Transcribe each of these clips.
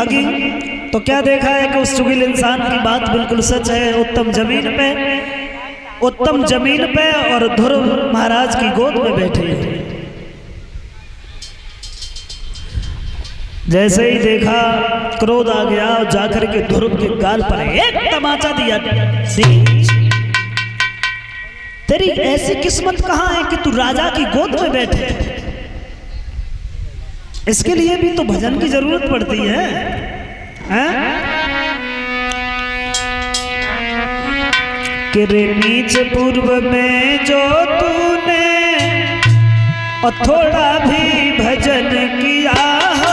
भागी तो क्या देखा है कि उस चुगील इंसान की बात बिल्कुल सच है। उत्तम जमीन पे और ध्रुव महाराज की गोद में बैठे हैं। जैसे ही देखा क्रोध आ गया और जाकर के ध्रुव के गाल पर एक तमाचा दिया। तेरी ऐसी किस्मत कहां है कि तू राजा की गोद में बैठे? इसके लिए भी तो भजन की जरूरत पड़ती है, कि रे नीच पूर्व में जो तूने और थोड़ा भी भजन किया हो,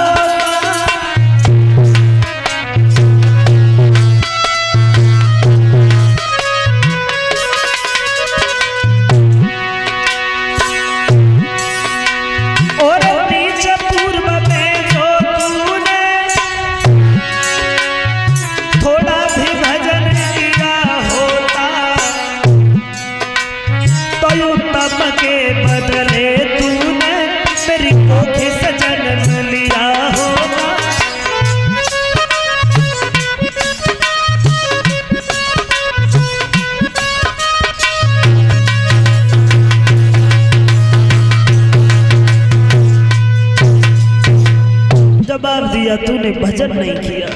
जवाब दिया तूने भजन नहीं किया।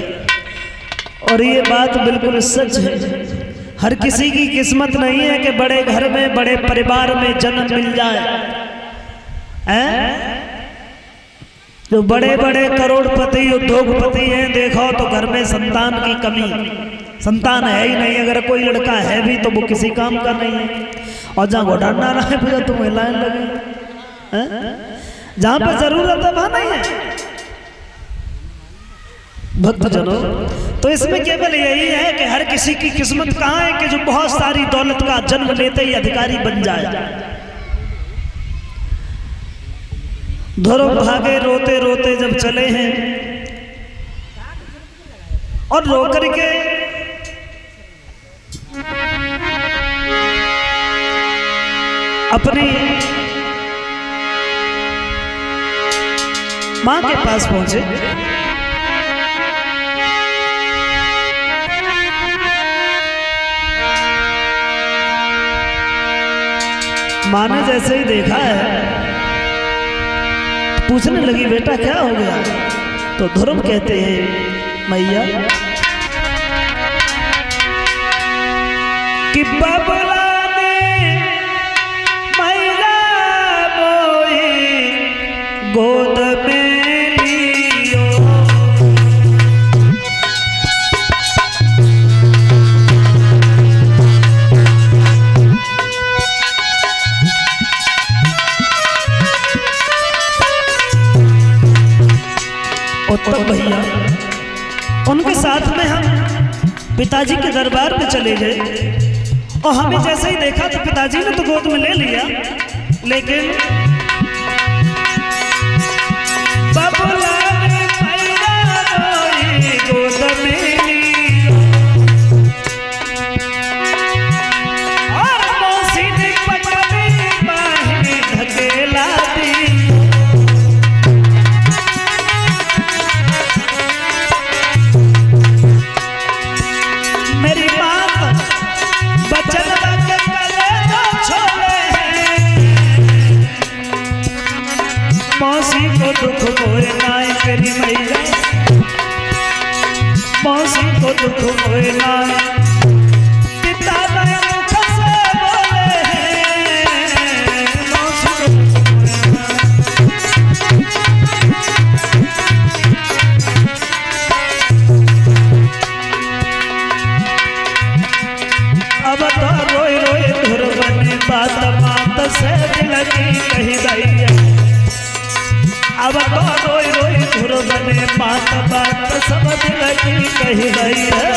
और ये बात बिल्कुल सच है। हर किसी की किस्मत नहीं है कि बड़े घर में बड़े परिवार में जन्म मिल जाए। जो बड़े बड़े करोड़पति उद्योगपति हैं, देखो तो घर में संतान की कमी, संतान है ही नहीं। अगर कोई लड़का है भी तो वो किसी काम का नहीं है। और जहाँ घोटाना रहा है पूजा तो महिलाएं लगे, जहां पर जरूरत है वहां नहीं है। भक्तजनों, तो इसमें केवल यही है कि हर किसी की किस्मत कहाँ है कि जो बहुत सारी दौलत का जन्म लेते ही अधिकारी बन जाए। ध्रुव भागे रोते रोते जब चले हैं और रोकर के अपनी मां के पास पहुंचे। मां ने जैसे ही देखा है पूछने लगी, बेटा क्या हो गया? तो ध्रुव कहते हैं, मैया कि बबला ने मैया मोई गोद में लियो। तो भैया उनके साथ में हम पिताजी के दरबार में चले गए और हमें जैसे ही देखा तो पिताजी ने तो गोद में ले लिया, लेकिन बबुला ने मैया मोई गोद में लिया और मौसी ने पकड़ी बाहें धकेला दी। मौसी को दुख होए नाय मेरी मैया, मौसी को दुख होए नाय। पिता मैं मुख से बोले हैं, मौसी को दुख अब तो रोई रोई ध्रुव ने बात बात से दिल की कही गई। अब तो रोई रोई ध्रुव ने बात बात सब दिल की कही गई है।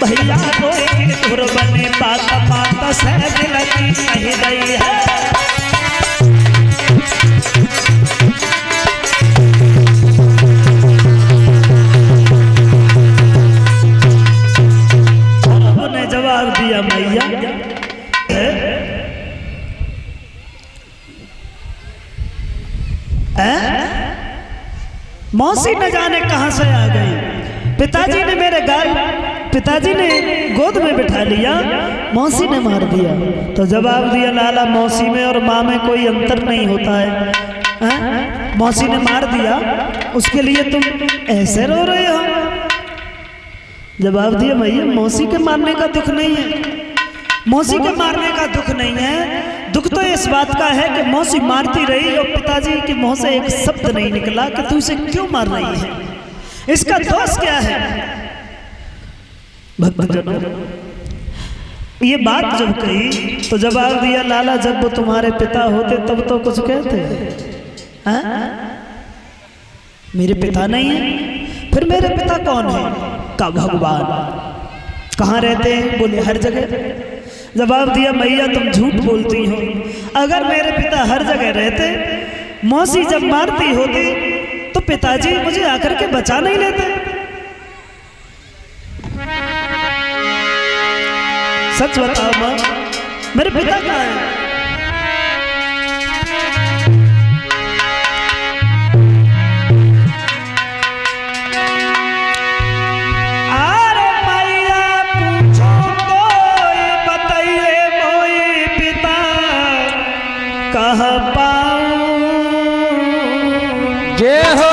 भैया रोए ध्रुव ने बात बात से दिल की कही गई है। मौसी न जाने कहां से आ गई। पिताजी ने मेरे पिताजी ने गोद में बिठा लिया, मौसी ने मार दिया। तो जवाब दिया लाला मौसी में और माँ में कोई अंतर नहीं होता है। मौसी ने मार दिया, उसके लिए तुम ऐसे रो रहे हो? जवाब दिया भैया मौसी के मारने का दुख नहीं है, मौसी के मारने का दुख नहीं है। दुख तो इस बात का है कि मौसी मारती रही और पिताजी के मुंह से एक शब्द नहीं निकला कि तू इसे क्यों मार रही है, इसका दोष क्या है। भक्तजनों, ये बात जब कही तो जवाब दिया लाला जब वो तुम्हारे पिता होते तब तो कुछ कहते हैं, मेरे पिता नहीं है, फिर मेरे पिता कौन है? का भगवान। कहाँ रहते हैं? बोले हर जगह। जवाब दिया मैया तुम झूठ बोलती हो, अगर मेरे पिता हर जगह रहते, मौसी जब मारती होती तो पिताजी मुझे आकर के बचा नहीं लेते। सच बताओ मां, मेरे पिता कहाँ है? अरे मैया पूछो कोई बताइए मोई पिता कहाँ पाऊं, जय हो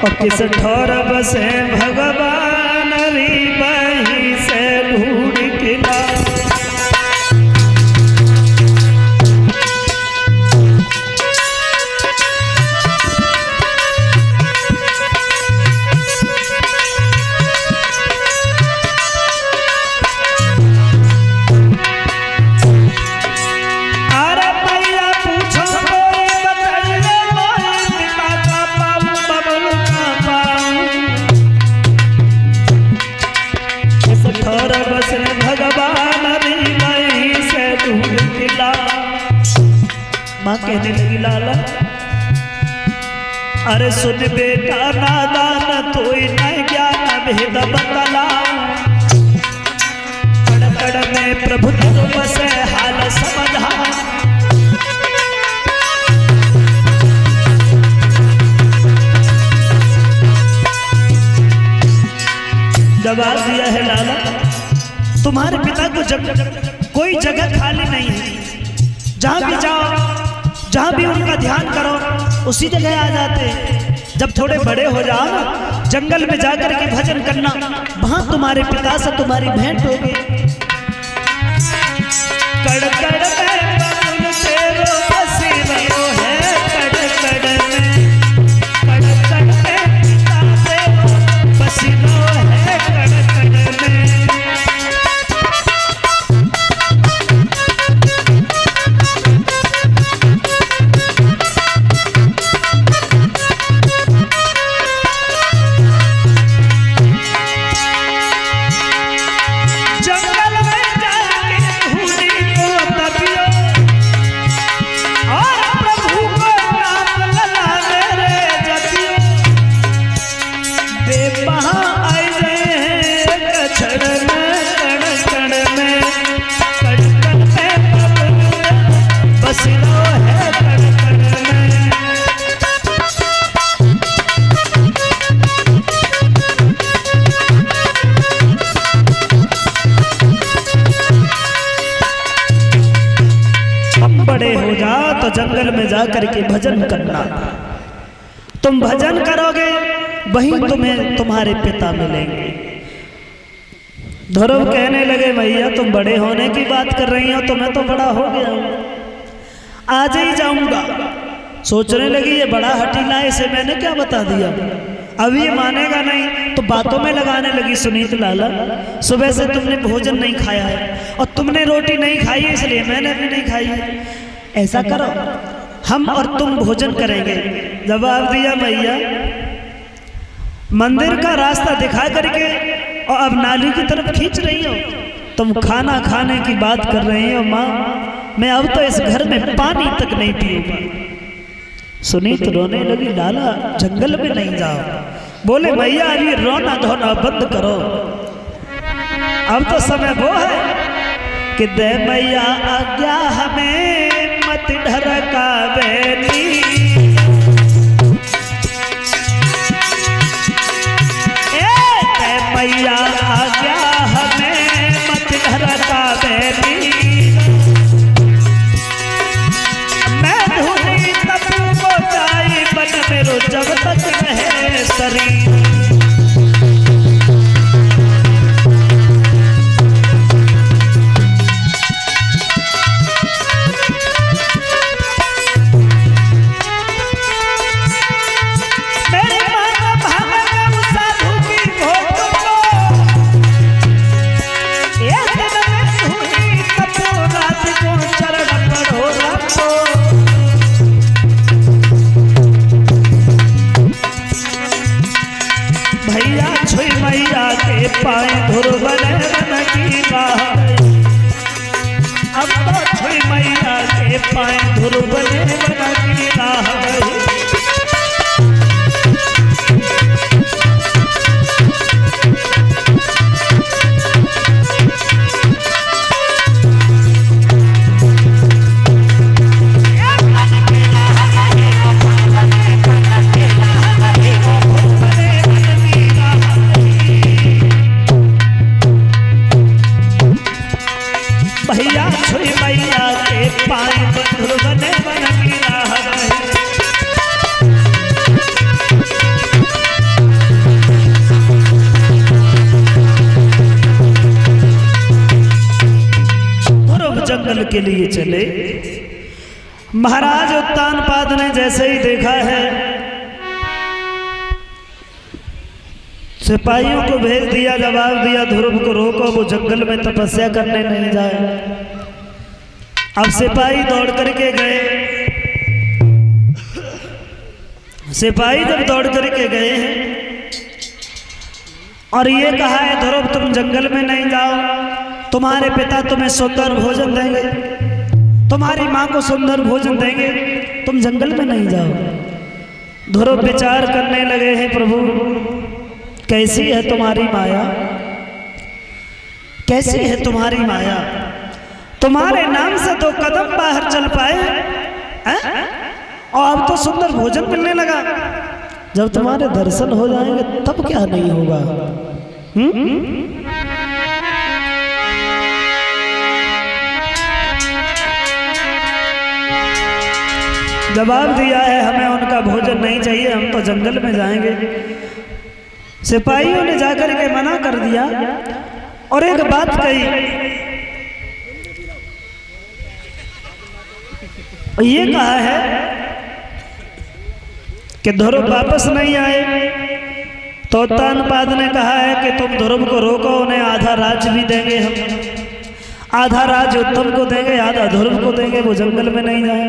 और किस ठोर बसे भगवान री बही से ढूंढ के ला। माँ कहने लगी लाला अरे सुन बेटा नादान तोई न ज्ञान भेद बतला, कड़ कड़ में प्रभु तुम से हाल समझा। जवाब दिया है लाला तुम्हारे पिता को जब कोई जगह खाली नहीं है, जहां भी जाओ जहां भी उनका ध्यान करो उसी जगह आ जाते। जब थोड़े बड़े हो जाओ ना जंगल में जाकर के भजन करना, वहां तुम्हारे पिता से तुम्हारी भेंट होगी। कड़ कड़ में पवन तेरो बसी रहो है, कड़ कड़ में पिता तेरो बसी रहो है, कड़ कड़ में। बड़े हो जाओ तो जंगल में जाकर के भजन करना, तुम भजन करोगे वही तुम्हें तुम्हारे पिता मिलेंगे। ध्रुव कहने लगे भैया तुम बड़े होने की बात कर रही हो तो मैं तो बड़ा हो गया हूं, आज ही जाऊंगा। सोचने लगी ये बड़ा हठीला है, इसे मैंने क्या बता दिया, अब ये मानेगा नहीं। तो बातों में लगाने लगी सुनीत लाला सुबह से तुमने भोजन नहीं खाया है और तुमने रोटी नहीं खाई है इसलिए मैंने भी नहीं खाई है, ऐसा करो हम और तुम भोजन करेंगे। जवाब दिया मैया मंदिर का रास्ता दिखा करके और अब नाली की तरफ खींच रही हो, तुम खाना खाने की बात कर रही हो माँ, मैं अब तो इस घर में पानी तक नहीं पीऊंगा। सुनीत रोने लगी लाला जंगल में नहीं जाओ। बोले भैया अभी रोना धोना बंद करो, अब तो समय वो है कि दे मैया आज्ञा हमें मत ढरका बेली। पाए ध्रुव ने वन की राह गई। अब तो छुई मैया के पाए ध्रुव ने वन की राह गई। भैया छुई मैया के पाए ध्रुव ने वन की राह गई। ध्रुव जंगल के लिए चले। महाराज उत्तानपाद ने जैसे ही देखा है, सिपाहियों को भेज दिया, जवाब दिया ध्रुव को रोको, वो जंगल में तपस्या करने नहीं जाए। अब सिपाही दौड़ करके गए। सिपाही जब दौड़ करके गए हैं और ये कहा है ध्रुव तुम जंगल में नहीं जाओ, तुम्हारे पिता तुम्हें सुंदर भोजन देंगे, तुम्हारी माँ को सुंदर भोजन देंगे, तुम जंगल में नहीं जाओ। ध्रुव विचार करने लगे हैं प्रभु कैसी है तुम्हारी माया, कैसी है तुम्हारी माया, तुम्हारे नाम से 2 कदम बाहर चल पाए और अब तो सुंदर भोजन मिलने लगा। जब तुम्हारे दर्शन हो जाएंगे तब क्या नहीं होगा। जवाब दिया है हमें उनका भोजन नहीं चाहिए, हम तो जंगल में जाएंगे। सिपाहियों ने जाकर के मना कर दिया और एक बात कही, ये कहा है कि ध्रुव वापस नहीं आए। तो उत्तानपाद ने कहा है कि तुम ध्रुव को रोको, उन्हें आधा राज्य भी देंगे हम, आधा राज्य उत्तम को देंगे, आधा ध्रुव को देंगे, वो जंगल में नहीं जाए।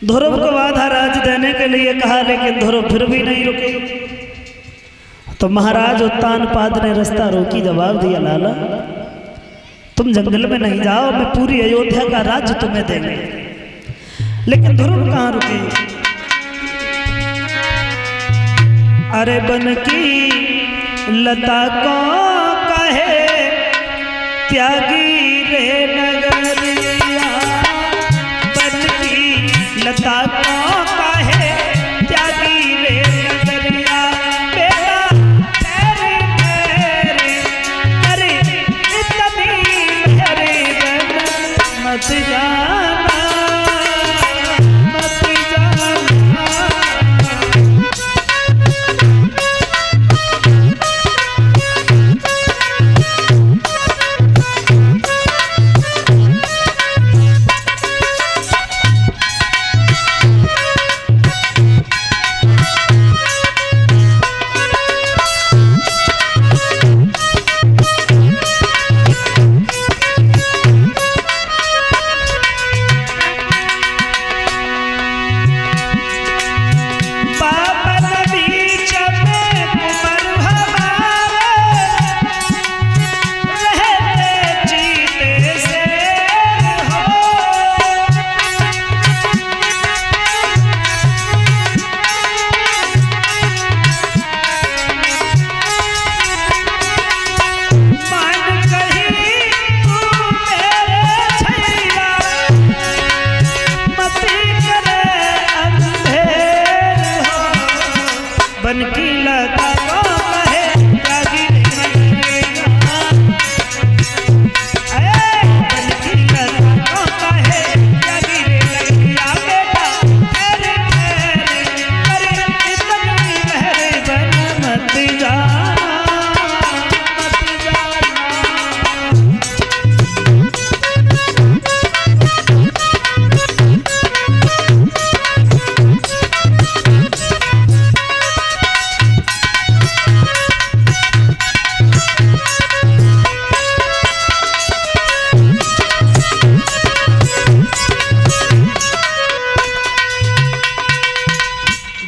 ध्रुव को आधा राज्य देने के लिए कहा, लेकिन ध्रुव फिर भी नहीं रुके। तो महाराज उत्तानपाद ने रास्ता रोकी, जवाब दिया लाला तुम जंगल में नहीं जाओ, मैं पूरी अयोध्या का राज्य तुम्हें देंगे। लेकिन ध्रुव कहाँ रुके। अरे बन की लता को कहे त्यागी रे नगरिया, बन की लता को कहे त्यागी रे नगरिया, मत जाना मत जाना।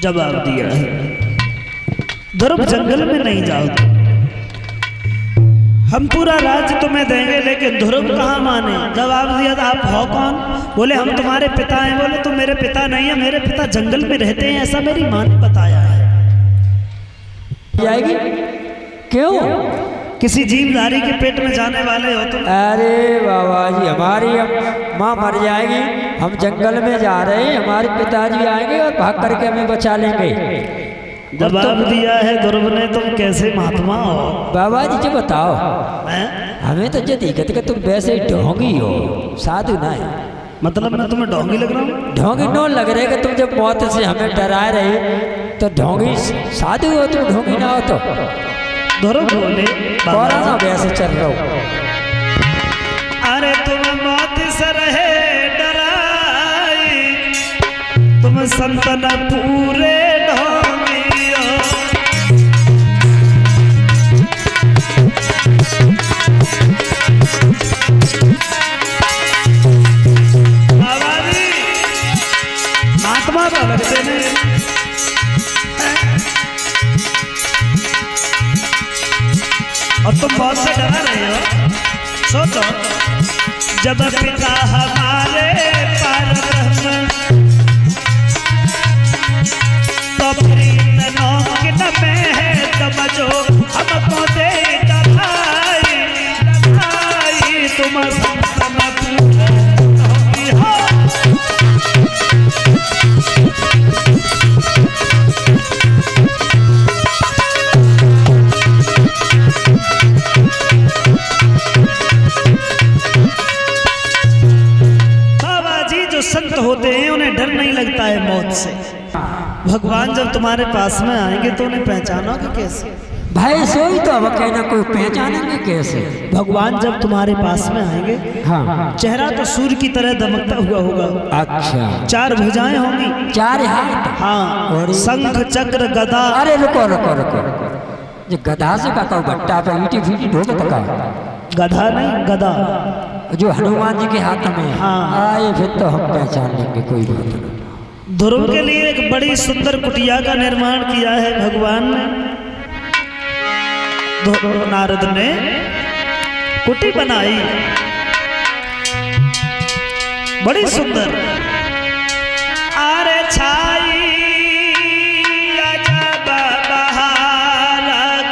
जवाब दिया है ध्रुव जंगल में नहीं जाओ, हम पूरा राज्य तुम्हें देंगे, लेकिन ध्रुव कहाँ माने। जवाब दिया था, आप हो कौन? बोले हम तुम्हारे पिता हैं। बोले तुम मेरे पिता नहीं है, मेरे पिता जंगल में रहते हैं, ऐसा मेरी माँ ने बताया है। जाएगी क्यों? किसी जीवधारी के पेट में जाने वाले हो तुम। अरे बाबा जी, हमारी माँ मर जाएगी, हम जंगल में जा रहे हैं, हमारे पिताजी आएंगे और भाग करके हमें बचा लेंगे। जवाब दिया है ध्रुव ने, तुम कैसे महात्मा हो? बाबा जी जी बताओ, हमें तो जो दिक्कत कि तुम वैसे ढोंगी हो, साधु ना है। मतलब मैं तुम्हें ढोंगी लग रहा हूँ? ढोंगी नो लग रहे कि तुम जब मौत से हमें डरा रहे तो ढोंगी साधु हो, तुम ढोंगी ना हो तो। ध्रुव बोले, कोरोना वैसे चल रहा हो। अरे तुम मौत से रहे डराई, तुम संतन पूरे ढोंगी हो। बाबा जी महात्मा तो लगते नहीं। और तुम बहुत से डरा रहे हो। सोचो, जब पिता हमारे परब्रह्म, तो प्रीत नौकिन में है समझो, हमको दे दवाई दवाई, तुम संतन पूरे ढोंगी हो। संत होते हैं उन्हें डर नहीं लगता है मौत से। भगवान जब तुम्हारे पास में आएंगे तो उन्हें पहचानोगे कैसे? भाई सोई तो अब कहना कोई पहचानेंगे कैसे? भगवान जब तुम्हारे पास में आएंगे, हाँ, चेहरा तो सूर्य की तरह दमकता हुआ होगा। अच्छा, 4 भुजाएं होंगी, 4 हाथ, हाँ, शंख चक्र गदा। अरे रुको रुको रुको, ये गधा से का बट्टा पे ईटी फीटी ढोक तका। गधा नहीं, गदा जो हनुमान जी के हाथ में। हाँ, आए फिर तो हम पहचान लेंगे, कोई बात नहीं। ध्रुव के लिए एक बड़ी सुंदर कुटिया का निर्माण किया है भगवान ने। नारद ने कुटी बनाई बड़ी सुंदर। आरे छाई अजब बहार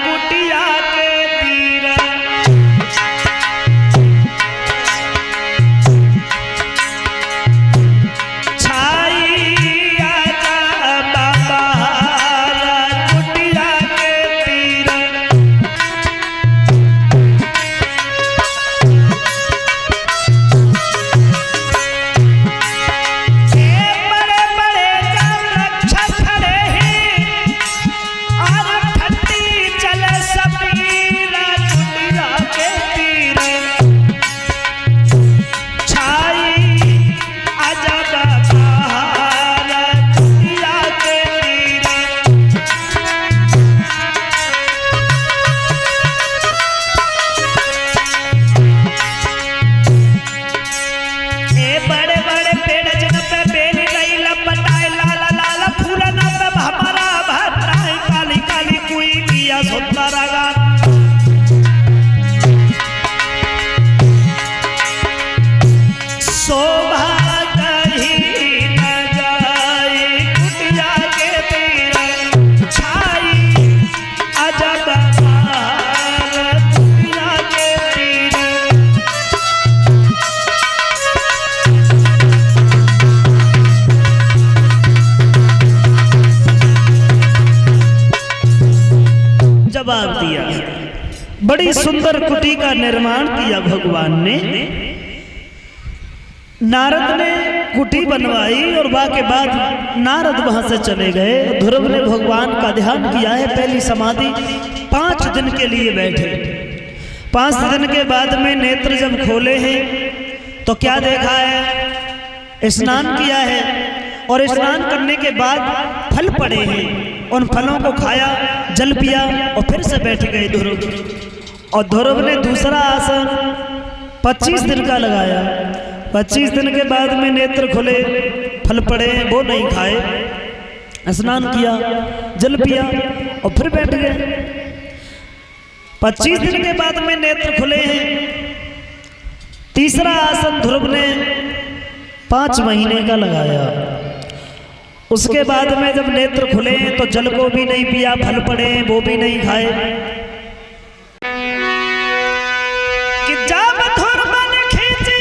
कुटिया के तीर, जवाब दिया। बड़ी सुंदर कुटी का निर्माण किया भगवान ने। नारद ने कुटी बनवाई और वहां के बाद नारद वहां से चले गए। ध्रुव ने भगवान का ध्यान किया है, पहली समाधि 5 दिन के लिए बैठे। 5 दिन के बाद में नेत्र जब खोले हैं तो क्या देखा है? स्नान किया है और स्नान करने के बाद फल पड़े हैं, उन फलों को खाया, जल पिया और फिर से बैठ गए ध्रुव। और ध्रुव ने दूसरा आसन 25 दिन का लगाया। 25 दिन के बाद में नेत्र खुले, फल पड़े वो नहीं खाए, स्नान किया, जल पिया और फिर बैठ गए। 25 दिन के बाद में नेत्र खुले हैं। तीसरा आसन ध्रुव ने 5 महीने का लगाया। उसके बाद में जब नेत्र खुले तो जल को भी नहीं पिया, फल पड़े वो भी नहीं खाए। कि जब ध्रुव ने खींची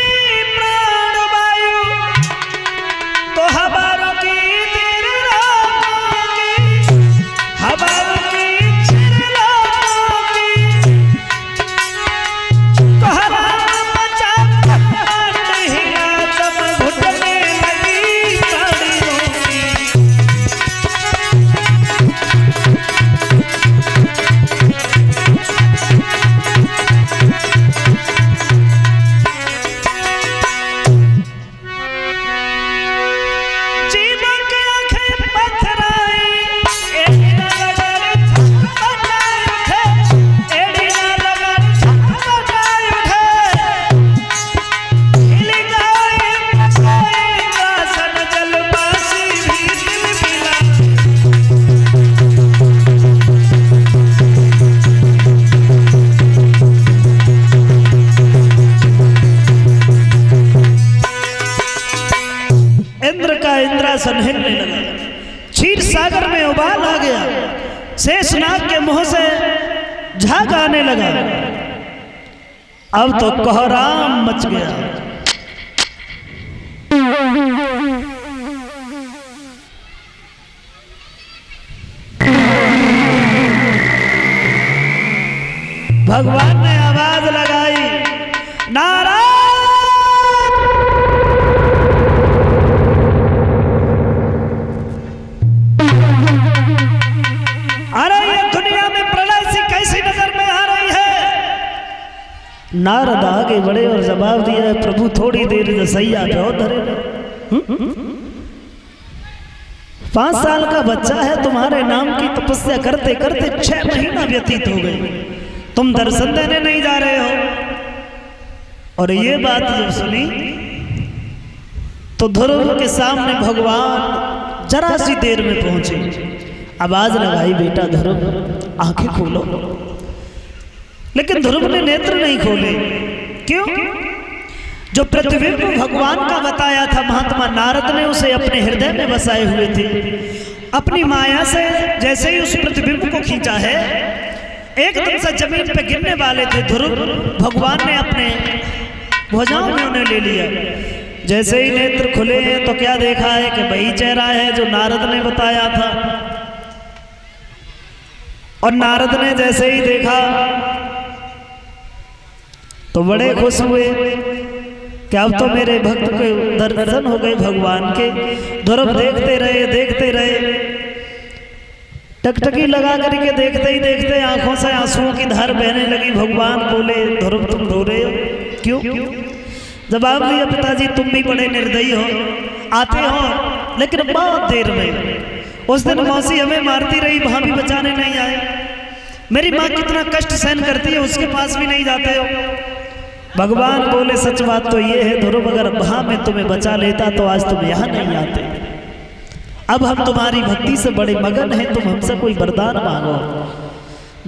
प्राण वायु तो हवाओं की तीर रातों की, हवाओं की चिरलातों की, कहरा बचा हिला तब घुटने लगी प्राणियों की। इंद्रासन हिलने लगा, क्षीर सागर में उबाल आ गया, शेषनाग के मुंह से झाग आने लगा। अब तो कोहराम मच गया। भगवान ने आवाज लगाई, नारायण। अरे ये दुनिया में प्रलय सी कैसी नजर में आ रही है। नारद आगे बढ़े और जवाब दिया, प्रभु थोड़ी देर रसैया पे और धरे। 5 साल का बच्चा है, तुम्हारे नाम की तपस्या करते करते 6 महीना व्यतीत हो गए, तुम दर्शन देने नहीं जा रहे हो। और ये बात जब सुनी तो ध्रुव के सामने भगवान जरा सी देर में पहुंचे। आवाज लगाई, बेटा ध्रुव आंखें खोलो। लेकिन ध्रुव ने नेत्र नहीं खोले। क्यों? जो प्रतिबिंब भगवान का बताया था महात्मा नारद ने उसे अपने हृदय में बसाए हुए थे। अपनी माया से जैसे ही उस प्रतिबिंब को खींचा है, एकदम से जमीन पे गिरने वाले थे ध्रुव, भगवान ने अपने भुजाओं में उन्हें ले लिया। जैसे ही नेत्र खुले हैं तो क्या देखा है कि वही चेहरा है जो नारद ने बताया था। और नारद ने जैसे ही देखा तो बड़े खुश हुए कि अब तो मेरे भक्त के दर्शन हो गए भगवान के। ध्रुव देखते रहे, टकटकी लगा करके देखते ही देखते आंखों से आंसुओं की धार बहने लगी। भगवान बोले, ध्रुव तुम रो रहे हो क्यों? जवाब दिया, पिताजी तुम भी बड़े निर्दयी हो, आते हो लेकिन बहुत देर में। उस दिन मौसी हमें मारती रही, वहां भी बचाने नहीं आए। मेरी माँ कितना कष्ट सहन करती है, उसके पास भी नहीं जाते हो। भगवान बोले, सच बात तो ये है ध्रुव, अगर वहां मैं तुम्हें बचा लेता तो आज तुम यहाँ नहीं आते। अब हम तुम्हारी भक्ति से बड़े मगन हैं, तुम हमसे कोई वरदान मांगो।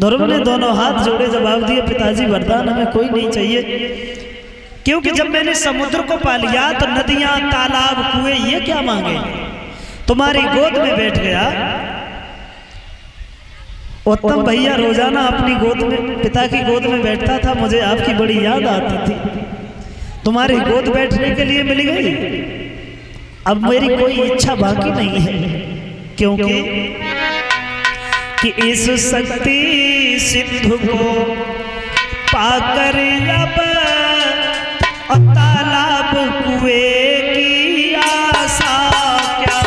ध्रुव ने दोनों हाथ जोड़े, जवाब दिए, पिताजी वरदान हमें कोई नहीं चाहिए, क्योंकि जब मैंने समुद्र को पा लिया तो नदियां, तालाब, कुएं ये क्या मांगे। तुम्हारी गोद में बैठ गया। उत्तम भैया रोजाना अपनी गोद में, पिता की गोद में बैठता था, मुझे आपकी बड़ी याद आती थी। तुम्हारी गोद बैठने के लिए मिल गई। अब मेरी कोई इच्छा बाकी नहीं है, क्योंकि कि इस शक्ति सिंधु को पाकर अब तालाब कुएं की आशा क्या।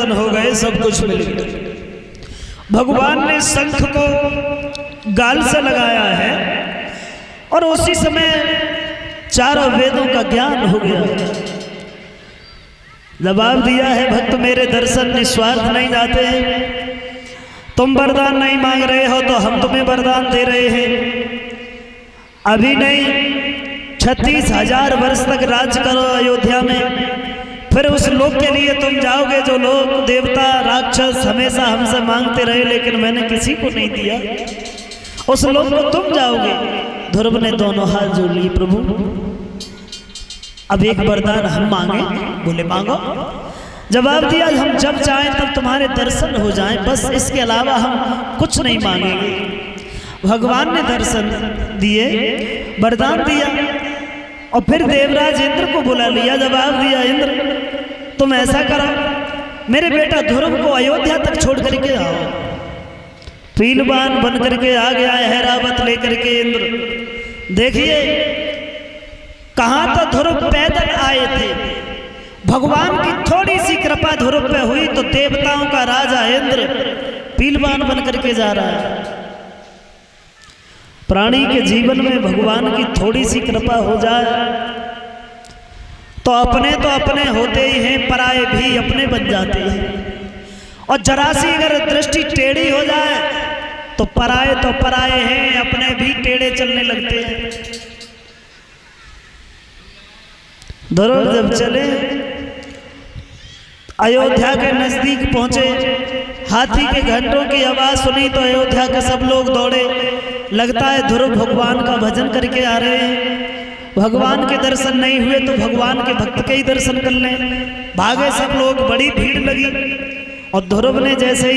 दर्शन हो गए, सब कुछ मिल गया। भगवान ने शंख को गाल से लगाया है और उसी समय चारों वेदों का ज्ञान हो गया। जवाब दिया है, भक्त मेरे दर्शन निस्वार्थ नहीं जाते हैं। तुम वरदान नहीं मांग रहे हो तो हम तुम्हें वरदान दे रहे हैं। अभी नहीं, 36,000 वर्ष तक राज करो अयोध्या में, फिर उस लोक के लिए तुम जाओगे जो लोग देवता राक्षस हमेशा हमसे मांगते रहे लेकिन मैंने किसी को नहीं दिया, उस लोक को तुम जाओगे। ध्रुव ने दोनों हाथ जोड़ लिए, प्रभु अब एक वरदान हम मांगे। बोले मांगो। जवाब दिया, हम जब चाहें तब तुम्हारे दर्शन हो जाएं, बस इसके अलावा हम कुछ नहीं मांगेंगे। भगवान ने दर्शन दिए, वरदान दिया और फिर देवराज इंद्र को बुला लिया। जवाब दिया, इंद्र तुम ऐसा करो, मेरे बेटा ध्रुव को अयोध्या तक छोड़ करके आओ। पीलवान बन करके आ गया है रावत लेकर के इंद्र। देखिए कहाँ तो ध्रुव पैदल आए थे, भगवान की थोड़ी सी कृपा ध्रुव पे हुई तो देवताओं का राजा इंद्र पीलवान बन करके जा रहा है। प्राणी के जीवन में भगवान की थोड़ी सी कृपा हो जाए तो अपने होते ही हैं, पराये भी अपने बन जाते हैं। और जरा सी अगर दृष्टि टेढ़ी हो जाए तो पराये हैं, अपने भी टेढ़े चलने लगते हैं। ध्रुव जब चले अयोध्या के नजदीक पहुंचे, हाथी के घंटों की आवाज सुनी तो अयोध्या के सब लोग दौड़े। लगता है ध्रुव भगवान का भजन करके आ रहे हैं। भगवान के दर्शन नहीं हुए तो भगवान के भक्त के ही दर्शन कर लें। भागे सब लोग, बड़ी भीड़ लगी और ध्रुव ने जैसे ही